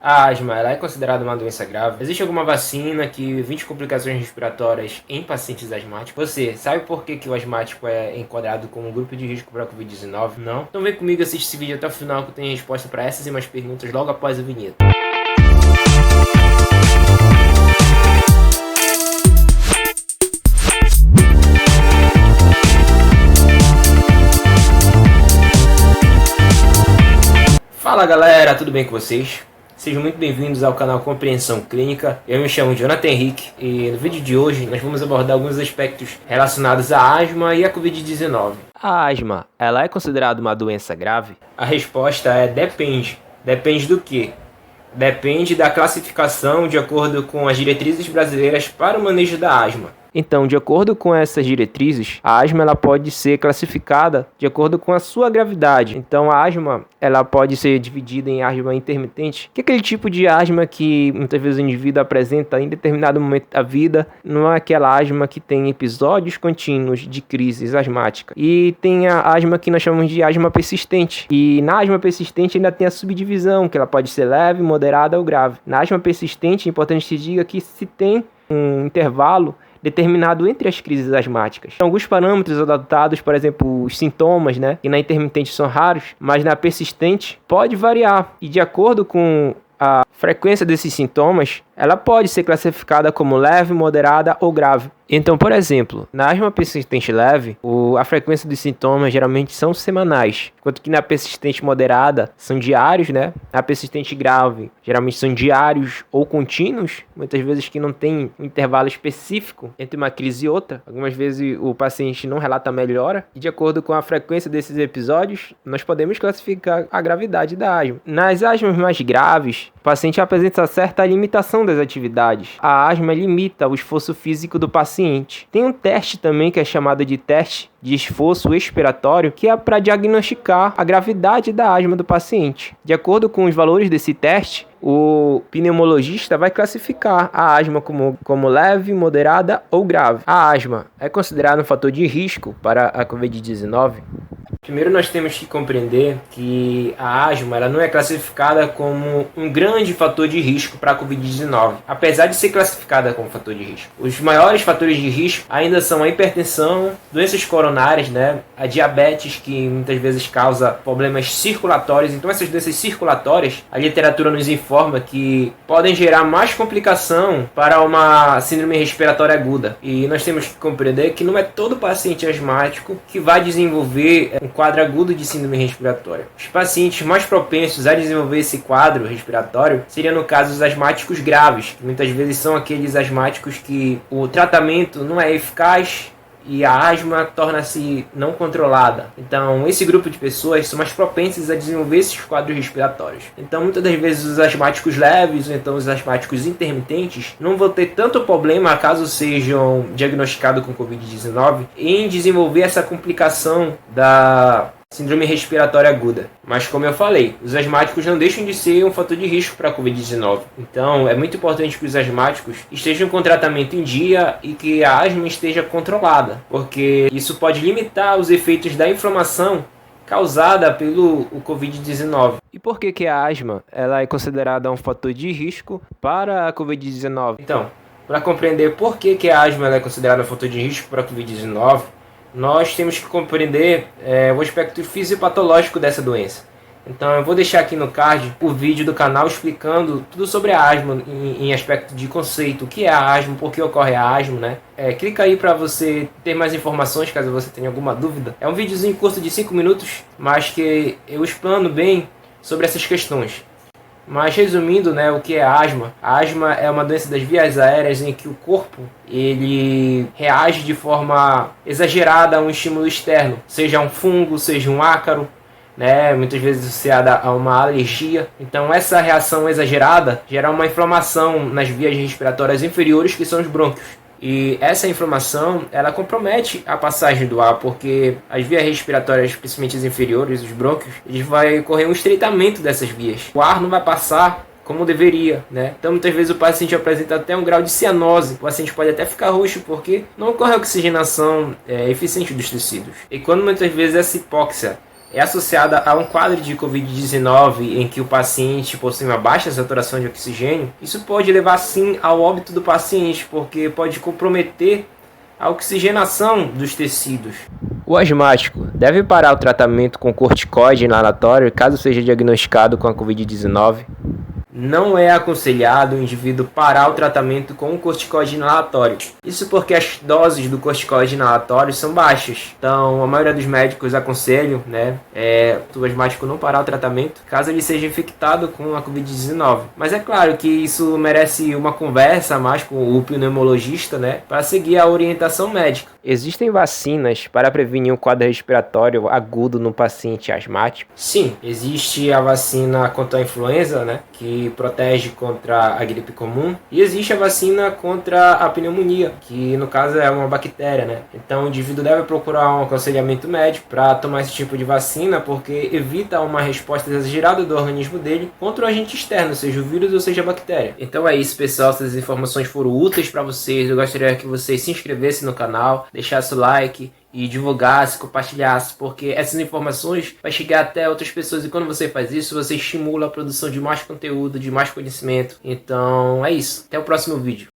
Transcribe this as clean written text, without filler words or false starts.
A asma, ela é considerada uma doença grave? Existe alguma vacina que evite complicações respiratórias em pacientes asmáticos? Você sabe por que o asmático é enquadrado como um grupo de risco para a Covid-19? Não? Então vem comigo, assiste esse vídeo até o final que eu tenho resposta para essas e mais perguntas logo após a vinheta. Fala galera, tudo bem com vocês? Sejam muito bem-vindos ao canal Compreensão Clínica. Eu me chamo Jonathan Henrique e no vídeo de hoje nós vamos abordar alguns aspectos relacionados à asma e à Covid-19. A asma, ela é considerada uma doença grave? A resposta é depende. Depende do quê? Depende da classificação de acordo com as diretrizes brasileiras para o manejo da asma. Então, de acordo com essas diretrizes, a asma ela pode ser classificada de acordo com a sua gravidade. Então, a asma ela pode ser dividida em asma intermitente, que é aquele tipo de asma que muitas vezes o indivíduo apresenta em determinado momento da vida. Não é aquela asma que tem episódios contínuos de crises asmáticas. E tem a asma que nós chamamos de asma persistente. E na asma persistente ainda tem a subdivisão, que ela pode ser leve, moderada ou grave. Na asma persistente é importante que se diga que se tem um intervalo determinado entre as crises asmáticas. Alguns parâmetros adotados, por exemplo, os sintomas, que na intermitente são raros, mas na persistente pode variar. E de acordo com a frequência desses sintomas, ela pode ser classificada como leve, moderada ou grave. Então, por exemplo, na asma persistente leve, a frequência dos sintomas geralmente são semanais, enquanto que na persistente moderada são diários, Na persistente grave, geralmente são diários ou contínuos, muitas vezes que não tem um intervalo específico entre uma crise e outra. Algumas vezes o paciente não relata melhora, e de acordo com a frequência desses episódios, nós podemos classificar a gravidade da asma. Nas asmas mais graves, o paciente apresenta certa limitação das atividades. A asma limita o esforço físico do paciente. Tem um teste também que é chamado de teste de esforço expiratório, que é para diagnosticar a gravidade da asma do paciente. De acordo com os valores desse teste, o pneumologista vai classificar a asma como leve, moderada ou grave. A asma é considerada um fator de risco para a Covid-19? Primeiro nós temos que compreender que a asma ela não é classificada como um grande fator de risco para a Covid-19, apesar de ser classificada como fator de risco. Os maiores fatores de risco ainda são a hipertensão, doenças coronárias, a diabetes, que muitas vezes causa problemas circulatórios. Então essas doenças circulatórias, a literatura nos informa que podem gerar mais complicação para uma síndrome respiratória aguda. E nós temos que compreender que não é todo paciente asmático que vai desenvolver um quadro agudo de síndrome respiratória. Os pacientes mais propensos a desenvolver esse quadro respiratório seriam, no caso, os asmáticos graves, que muitas vezes são aqueles asmáticos que o tratamento não é eficaz e a asma torna-se não controlada. Então, esse grupo de pessoas são mais propensas a desenvolver esses quadros respiratórios. Então, muitas das vezes, os asmáticos leves ou então os asmáticos intermitentes não vão ter tanto problema, caso sejam diagnosticados com Covid-19, em desenvolver essa complicação da síndrome respiratória aguda. Mas como eu falei, os asmáticos não deixam de ser um fator de risco para a Covid-19. Então é muito importante que os asmáticos estejam com tratamento em dia e que a asma esteja controlada, porque isso pode limitar os efeitos da inflamação causada pelo Covid-19. E por que a asma ela é considerada um fator de risco para a Covid-19? Então, para compreender por que a asma ela é considerada um fator de risco para a Covid-19, nós temos que compreender o aspecto fisiopatológico dessa doença. Então eu vou deixar aqui no card o vídeo do canal explicando tudo sobre a asma em aspecto de conceito, o que é a asma, por que ocorre a asma, clica aí para você ter mais informações caso você tenha alguma dúvida. É um videozinho curto de 5 minutos, mas que eu explano bem sobre essas questões. Mas resumindo, o que é a asma? A asma é uma doença das vias aéreas em que o corpo ele reage de forma exagerada a um estímulo externo, seja um fungo, seja um ácaro, muitas vezes associada a uma alergia. Então essa reação exagerada gera uma inflamação nas vias respiratórias inferiores, que são os brônquios. E essa inflamação, ela compromete a passagem do ar, porque as vias respiratórias, principalmente as inferiores, os brônquios, eles vai ocorrer um estreitamento dessas vias. O ar não vai passar como deveria, Então muitas vezes o paciente apresenta até um grau de cianose. O paciente pode até ficar roxo porque não ocorre a oxigenação eficiente dos tecidos. E quando muitas vezes essa hipóxia é associada a um quadro de Covid-19 em que o paciente possui uma baixa saturação de oxigênio, isso pode levar sim ao óbito do paciente, porque pode comprometer a oxigenação dos tecidos. O asmático deve parar o tratamento com corticoide inalatório caso seja diagnosticado com a Covid-19. Não é aconselhado o indivíduo parar o tratamento com o corticoide inalatório. Isso porque as doses do corticoide inalatório são baixas. Então, a maioria dos médicos aconselham, o asmático não parar o tratamento caso ele seja infectado com a Covid-19. Mas é claro que isso merece uma conversa mais com o pneumologista, para seguir a orientação médica. Existem vacinas para prevenir um quadro respiratório agudo no paciente asmático? Sim, existe a vacina contra a influenza, que protege contra a gripe comum, e existe a vacina contra a pneumonia, que no caso é uma bactéria, Então o indivíduo deve procurar um aconselhamento médico para tomar esse tipo de vacina, porque evita uma resposta exagerada do organismo dele contra o agente externo, seja o vírus ou seja a bactéria. Então é isso, pessoal, se as informações foram úteis para vocês, eu gostaria que vocês se inscrevessem no canal, deixasse o like e divulgasse, compartilhasse, porque essas informações vai chegar até outras pessoas, e quando você faz isso, você estimula a produção de mais conteúdo, de mais conhecimento. Então é isso, até o próximo vídeo.